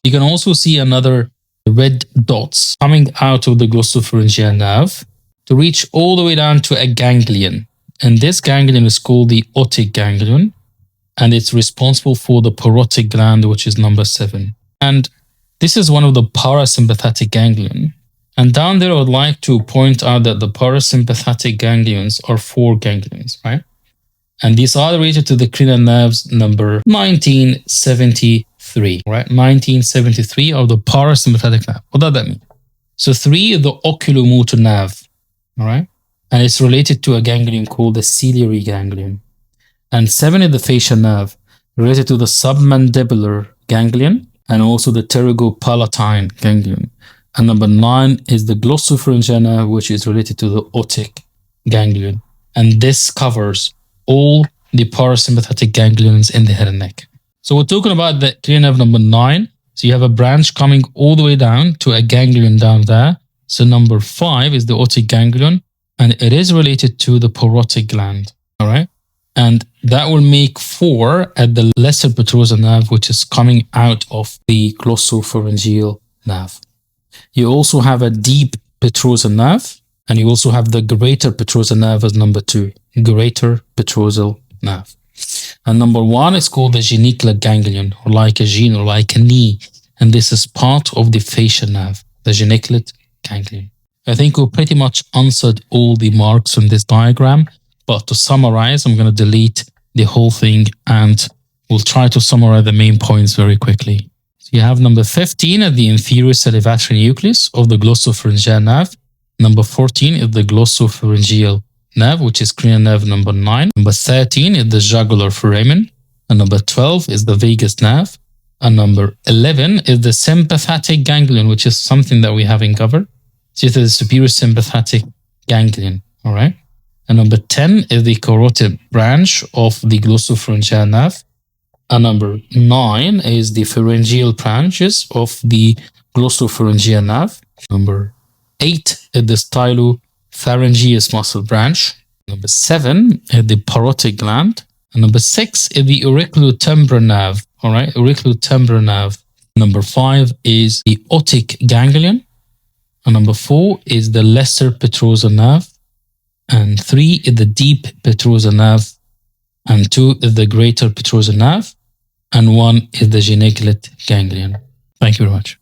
You can also see another red dots coming out of the glossopharyngeal nerve to reach all the way down to a ganglion. And this ganglion is called the otic ganglion, and it's responsible for the parotid gland, which is number 7. And this is one of the parasympathetic ganglion. And down there, I would like to point out that the parasympathetic ganglions are 4 ganglions, right? And these are related to the cranial nerves number 1973, right? 1973 of the parasympathetic nerve. What does that mean? So 3 is the oculomotor nerve, all right? And it's related to a ganglion called the ciliary ganglion. And 7 is the facial nerve, related to the submandibular ganglion and also the pterygopalatine ganglion. And number 9 is the glossopharyngeal nerve, which is related to the otic ganglion. And this covers all the parasympathetic ganglions in the head and neck. So we're talking about the cranial nerve number 9. So you have a branch coming all the way down to a ganglion down there. So number 5 is the otic ganglion, and it is related to the parotid gland, all right? And that will make 4 at the lesser petrosal nerve, which is coming out of the glossopharyngeal nerve. You also have a deep petrosal nerve, and you also have the greater petrosal nerve as number 2, greater petrosal nerve. And number 1 is called the geniculate ganglion, or like a gene, or like a knee. And this is part of the facial nerve, the geniculate ganglion. I think we pretty much answered all the marks on this diagram. But to summarize, I'm going to delete the whole thing and we'll try to summarize the main points very quickly. So you have number 15 at the inferior salivatory nucleus of the glossopharyngeal nerve. Number 14 is the glossopharyngeal nerve, which is cranial nerve number 9. Number 13 is the jugular foramen. And number 12 is the vagus nerve. And number 11 is the sympathetic ganglion, which is something that we haven't covered. So it is the superior sympathetic ganglion, all right? And number 10 is the carotid branch of the glossopharyngeal nerve. And number 9 is the pharyngeal branches of the glossopharyngeal nerve. Number 8 is the stylopharyngeus muscle branch. Number 7 is the parotid gland. And number 6 is the auriculotemporal nerve. All right, auriculotemporal nerve. Number 5 is the otic ganglion. And number 4 is the lesser petrosal nerve. And 3 is the deep petrosal nerve. And 2 is the greater petrosal nerve. And 1 is the geniculate ganglion. Thank you very much.